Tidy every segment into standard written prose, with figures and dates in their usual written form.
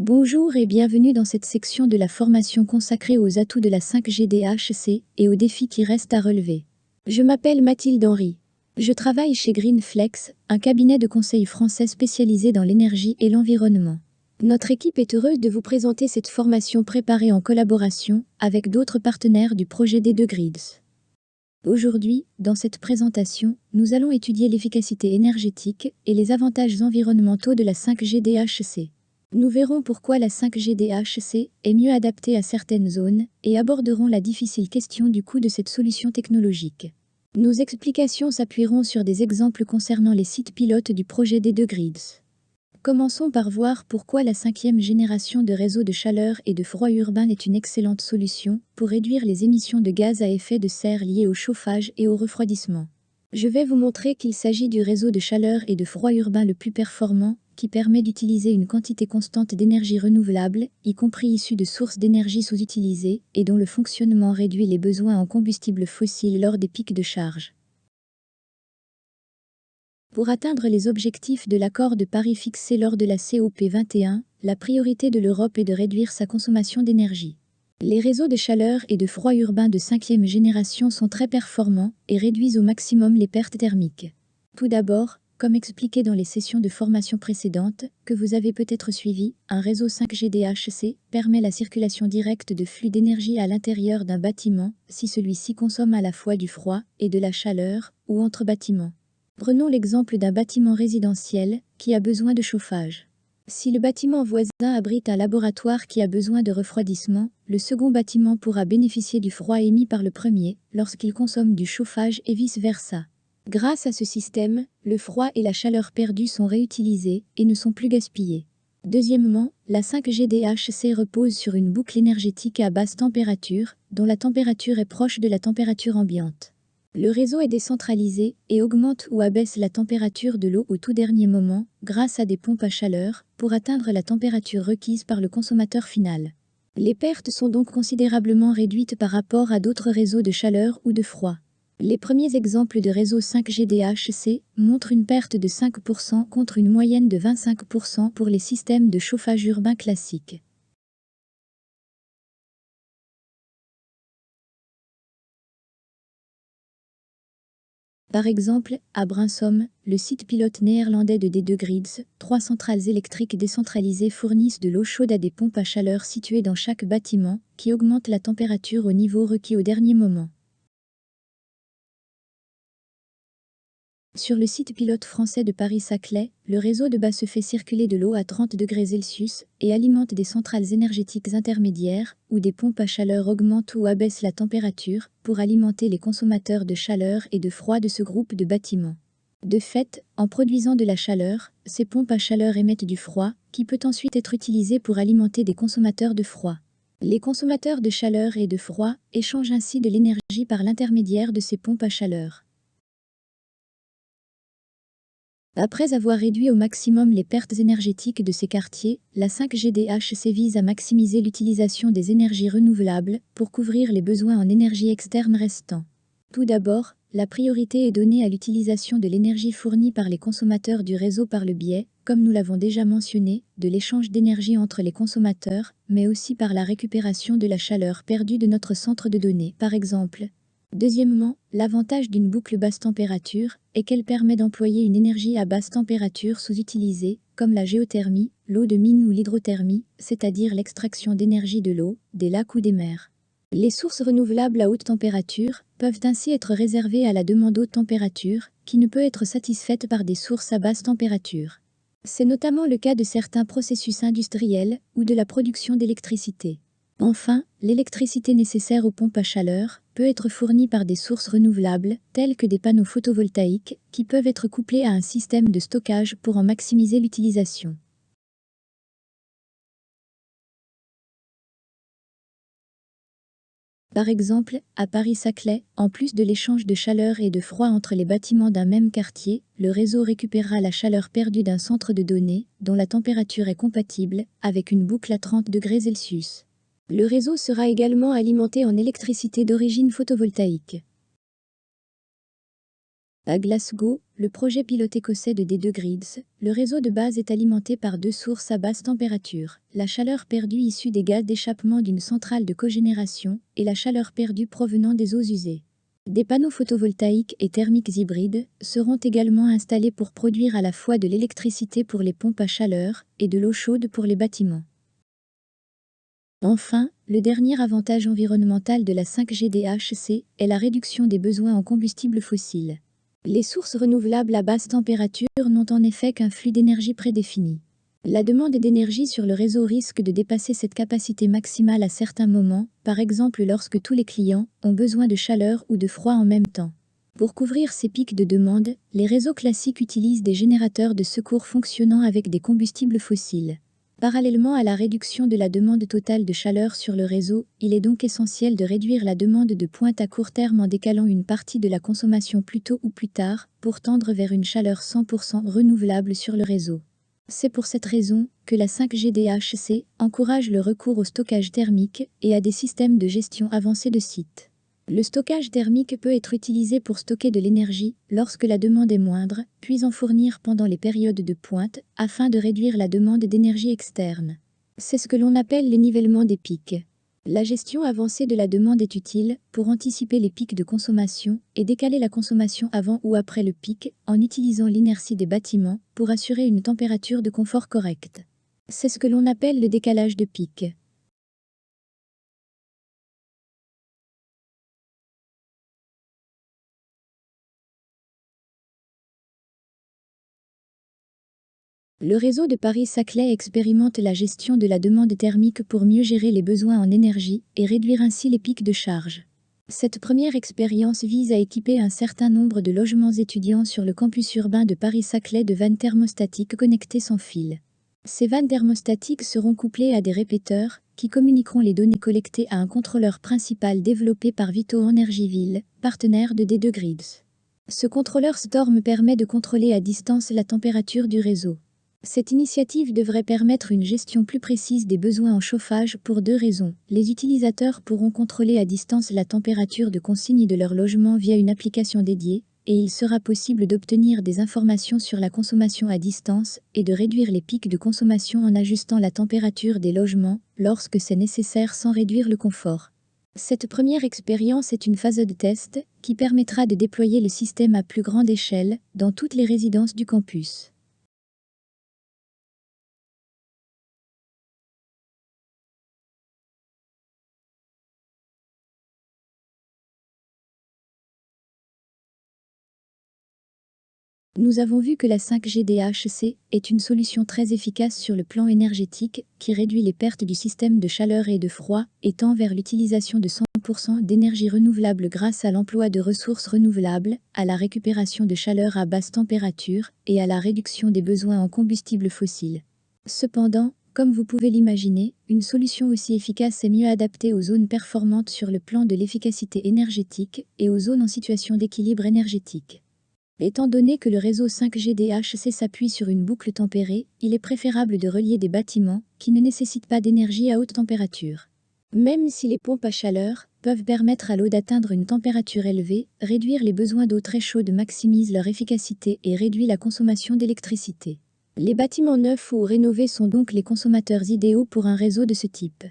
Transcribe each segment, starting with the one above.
Bonjour et bienvenue dans cette section de la formation consacrée aux atouts de la 5G DHC et aux défis qui restent à relever. Je m'appelle Mathilde Henry. Je travaille chez Greenflex, un cabinet de conseil français spécialisé dans l'énergie et l'environnement. Notre équipe est heureuse de vous présenter cette formation préparée en collaboration avec d'autres partenaires du projet D2 Grids. Aujourd'hui, dans cette présentation, nous allons étudier l'efficacité énergétique et les avantages environnementaux de la 5G DHC. Nous verrons pourquoi la 5G DHC est mieux adaptée à certaines zones et aborderons la difficile question du coût de cette solution technologique. Nos explications s'appuieront sur des exemples concernant les sites pilotes du projet D2 Grids. Commençons par voir pourquoi la 5e génération de réseaux de chaleur et de froid urbain est une excellente solution pour réduire les émissions de gaz à effet de serre liées au chauffage et au refroidissement. Je vais vous montrer qu'il s'agit du réseau de chaleur et de froid urbain le plus performant, qui permet d'utiliser une quantité constante d'énergie renouvelable, y compris issue de sources d'énergie sous-utilisées, et dont le fonctionnement réduit les besoins en combustibles fossiles lors des pics de charge. Pour atteindre les objectifs de l'accord de Paris fixé lors de la COP21, la priorité de l'Europe est de réduire sa consommation d'énergie. Les réseaux de chaleur et de froid urbain de 5e génération sont très performants et réduisent au maximum les pertes thermiques. Tout d'abord, comme expliqué dans les sessions de formation précédentes, que vous avez peut-être suivies, un réseau 5G DHC permet la circulation directe de flux d'énergie à l'intérieur d'un bâtiment, si celui-ci consomme à la fois du froid et de la chaleur, ou entre bâtiments. Prenons l'exemple d'un bâtiment résidentiel qui a besoin de chauffage. Si le bâtiment voisin abrite un laboratoire qui a besoin de refroidissement, le second bâtiment pourra bénéficier du froid émis par le premier lorsqu'il consomme du chauffage et vice-versa. Grâce à ce système, le froid et la chaleur perdus sont réutilisés et ne sont plus gaspillés. Deuxièmement, la 5G DHC repose sur une boucle énergétique à basse température, dont la température est proche de la température ambiante. Le réseau est décentralisé et augmente ou abaisse la température de l'eau au tout dernier moment, grâce à des pompes à chaleur, pour atteindre la température requise par le consommateur final. Les pertes sont donc considérablement réduites par rapport à d'autres réseaux de chaleur ou de froid. Les premiers exemples de réseaux 5G DHC montrent une perte de 5% contre une moyenne de 25% pour les systèmes de chauffage urbain classiques. Par exemple, à Brainsum, le site pilote néerlandais de D2 Grids, 3 centrales électriques décentralisées fournissent de l'eau chaude à des pompes à chaleur situées dans chaque bâtiment, qui augmentent la température au niveau requis au dernier moment. Sur le site pilote français de Paris-Saclay, le réseau de bas se fait circuler de l'eau à 30 degrés Celsius et alimente des centrales énergétiques intermédiaires, où des pompes à chaleur augmentent ou abaissent la température pour alimenter les consommateurs de chaleur et de froid de ce groupe de bâtiments. De fait, en produisant de la chaleur, ces pompes à chaleur émettent du froid, qui peut ensuite être utilisé pour alimenter des consommateurs de froid. Les consommateurs de chaleur et de froid échangent ainsi de l'énergie par l'intermédiaire de ces pompes à chaleur. Après avoir réduit au maximum les pertes énergétiques de ces quartiers, la 5G DHC vise à maximiser l'utilisation des énergies renouvelables pour couvrir les besoins en énergie externe restants. Tout d'abord, la priorité est donnée à l'utilisation de l'énergie fournie par les consommateurs du réseau par le biais, comme nous l'avons déjà mentionné, de l'échange d'énergie entre les consommateurs, mais aussi par la récupération de la chaleur perdue de notre centre de données, par exemple. Deuxièmement, l'avantage d'une boucle basse température est qu'elle permet d'employer une énergie à basse température sous-utilisée, comme la géothermie, l'eau de mine ou l'hydrothermie, c'est-à-dire l'extraction d'énergie de l'eau, des lacs ou des mers. Les sources renouvelables à haute température peuvent ainsi être réservées à la demande haute température, qui ne peut être satisfaite par des sources à basse température. C'est notamment le cas de certains processus industriels ou de la production d'électricité. Enfin, l'électricité nécessaire aux pompes à chaleur peut être fournie par des sources renouvelables, telles que des panneaux photovoltaïques, qui peuvent être couplés à un système de stockage pour en maximiser l'utilisation. Par exemple, à Paris-Saclay, en plus de l'échange de chaleur et de froid entre les bâtiments d'un même quartier, le réseau récupérera la chaleur perdue d'un centre de données, dont la température est compatible, avec une boucle à 30 degrés Celsius. Le réseau sera également alimenté en électricité d'origine photovoltaïque. À Glasgow, le projet pilote écossais de D2 Grids, le réseau de base est alimenté par deux sources à basse température, la chaleur perdue issue des gaz d'échappement d'une centrale de cogénération et la chaleur perdue provenant des eaux usées. Des panneaux photovoltaïques et thermiques hybrides seront également installés pour produire à la fois de l'électricité pour les pompes à chaleur et de l'eau chaude pour les bâtiments. Enfin, le dernier avantage environnemental de la 5G DHC est la réduction des besoins en combustibles fossiles. Les sources renouvelables à basse température n'ont en effet qu'un flux d'énergie prédéfini. La demande d'énergie sur le réseau risque de dépasser cette capacité maximale à certains moments, par exemple lorsque tous les clients ont besoin de chaleur ou de froid en même temps. Pour couvrir ces pics de demande, les réseaux classiques utilisent des générateurs de secours fonctionnant avec des combustibles fossiles. Parallèlement à la réduction de la demande totale de chaleur sur le réseau, il est donc essentiel de réduire la demande de pointe à court terme en décalant une partie de la consommation plus tôt ou plus tard, pour tendre vers une chaleur 100% renouvelable sur le réseau. C'est pour cette raison que la 5G DHC encourage le recours au stockage thermique et à des systèmes de gestion avancés de sites. Le stockage thermique peut être utilisé pour stocker de l'énergie lorsque la demande est moindre, puis en fournir pendant les périodes de pointe, afin de réduire la demande d'énergie externe. C'est ce que l'on appelle le nivellement des pics. La gestion avancée de la demande est utile pour anticiper les pics de consommation et décaler la consommation avant ou après le pic en utilisant l'inertie des bâtiments pour assurer une température de confort correcte. C'est ce que l'on appelle le décalage de pic. Le réseau de Paris-Saclay expérimente la gestion de la demande thermique pour mieux gérer les besoins en énergie et réduire ainsi les pics de charge. Cette première expérience vise à équiper un certain nombre de logements étudiants sur le campus urbain de Paris-Saclay de vannes thermostatiques connectées sans fil. Ces vannes thermostatiques seront couplées à des répéteurs qui communiqueront les données collectées à un contrôleur principal développé par Vito Energiville, partenaire de D2 Grids. Ce contrôleur Storm permet de contrôler à distance la température du réseau. Cette initiative devrait permettre une gestion plus précise des besoins en chauffage pour deux raisons. Les utilisateurs pourront contrôler à distance la température de consigne de leur logement via une application dédiée, et il sera possible d'obtenir des informations sur la consommation à distance et de réduire les pics de consommation en ajustant la température des logements lorsque c'est nécessaire sans réduire le confort. Cette première expérience est une phase de test qui permettra de déployer le système à plus grande échelle dans toutes les résidences du campus. Nous avons vu que la 5G DHC est une solution très efficace sur le plan énergétique qui réduit les pertes du système de chaleur et de froid et tend vers l'utilisation de 100% d'énergie renouvelable grâce à l'emploi de ressources renouvelables, à la récupération de chaleur à basse température et à la réduction des besoins en combustibles fossiles. Cependant, comme vous pouvez l'imaginer, une solution aussi efficace est mieux adaptée aux zones performantes sur le plan de l'efficacité énergétique et aux zones en situation d'équilibre énergétique. Étant donné que le réseau 5G DHC s'appuie sur une boucle tempérée, il est préférable de relier des bâtiments qui ne nécessitent pas d'énergie à haute température. Même si les pompes à chaleur peuvent permettre à l'eau d'atteindre une température élevée, réduire les besoins d'eau très chaude maximise leur efficacité et réduit la consommation d'électricité. Les bâtiments neufs ou rénovés sont donc les consommateurs idéaux pour un réseau de ce type.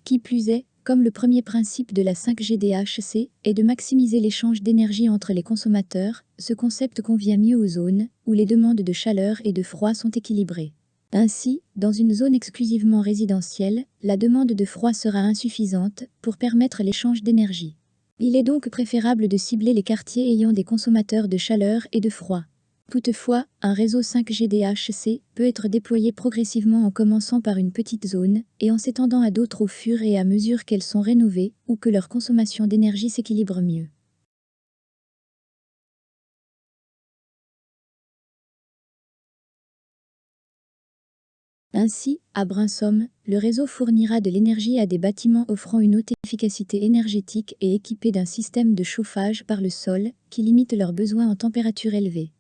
Qui plus est, comme le premier principe de la 5G DHC est de maximiser l'échange d'énergie entre les consommateurs, ce concept convient mieux aux zones où les demandes de chaleur et de froid sont équilibrées. Ainsi, dans une zone exclusivement résidentielle, la demande de froid sera insuffisante pour permettre l'échange d'énergie. Il est donc préférable de cibler les quartiers ayant des consommateurs de chaleur et de froid. Toutefois, un réseau 5G DHC peut être déployé progressivement en commençant par une petite zone et en s'étendant à d'autres au fur et à mesure qu'elles sont rénovées ou que leur consommation d'énergie s'équilibre mieux. Ainsi, à Brinsomme, le réseau fournira de l'énergie à des bâtiments offrant une haute efficacité énergétique et équipés d'un système de chauffage par le sol qui limite leurs besoins en température élevée.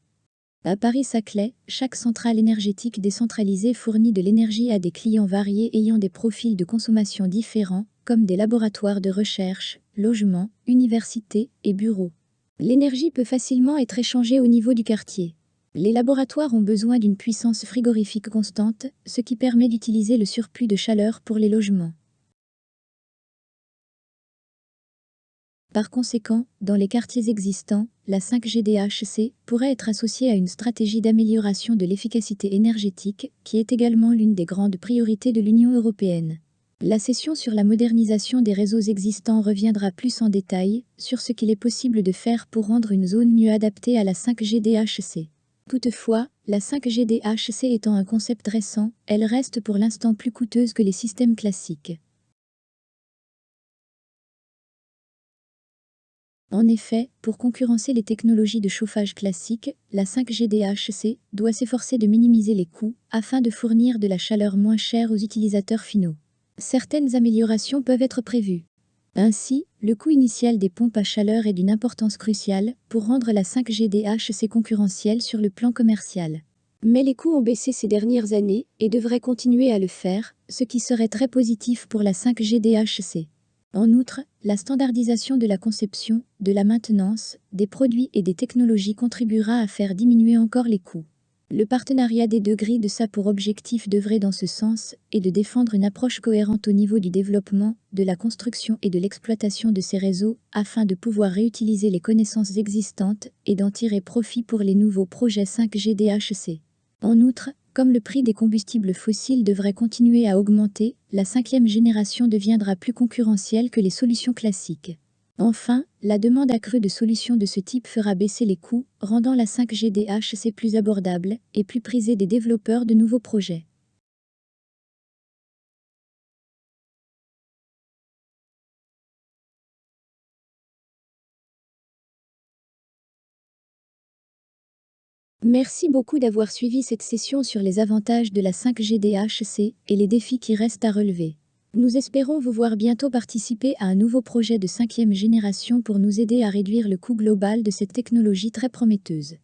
À Paris-Saclay, chaque centrale énergétique décentralisée fournit de l'énergie à des clients variés ayant des profils de consommation différents, comme des laboratoires de recherche, logements, universités et bureaux. L'énergie peut facilement être échangée au niveau du quartier. Les laboratoires ont besoin d'une puissance frigorifique constante, ce qui permet d'utiliser le surplus de chaleur pour les logements. Par conséquent, dans les quartiers existants, la 5G DHC pourrait être associée à une stratégie d'amélioration de l'efficacité énergétique, qui est également l'une des grandes priorités de l'Union européenne. La session sur la modernisation des réseaux existants reviendra plus en détail sur ce qu'il est possible de faire pour rendre une zone mieux adaptée à la 5G DHC. Toutefois, la 5G DHC étant un concept récent, elle reste pour l'instant plus coûteuse que les systèmes classiques. En effet, pour concurrencer les technologies de chauffage classiques, la 5G DHC doit s'efforcer de minimiser les coûts afin de fournir de la chaleur moins chère aux utilisateurs finaux. Certaines améliorations peuvent être prévues. Ainsi, le coût initial des pompes à chaleur est d'une importance cruciale pour rendre la 5G DHC concurrentielle sur le plan commercial. Mais les coûts ont baissé ces dernières années et devraient continuer à le faire, ce qui serait très positif pour la 5G DHC. En outre, la standardisation de la conception, de la maintenance, des produits et des technologies contribuera à faire diminuer encore les coûts. Le partenariat des deux grilles a pour objectif d'œuvrer dans ce sens et de défendre une approche cohérente au niveau du développement, de la construction et de l'exploitation de ces réseaux, afin de pouvoir réutiliser les connaissances existantes et d'en tirer profit pour les nouveaux projets 5G DHC. En outre, comme le prix des combustibles fossiles devrait continuer à augmenter, la 5e génération deviendra plus concurrentielle que les solutions classiques. Enfin, la demande accrue de solutions de ce type fera baisser les coûts, rendant la 5G DHC plus abordable et plus prisée des développeurs de nouveaux projets. Merci beaucoup d'avoir suivi cette session sur les avantages de la 5G DHC et les défis qui restent à relever. Nous espérons vous voir bientôt participer à un nouveau projet de 5e génération pour nous aider à réduire le coût global de cette technologie très prometteuse.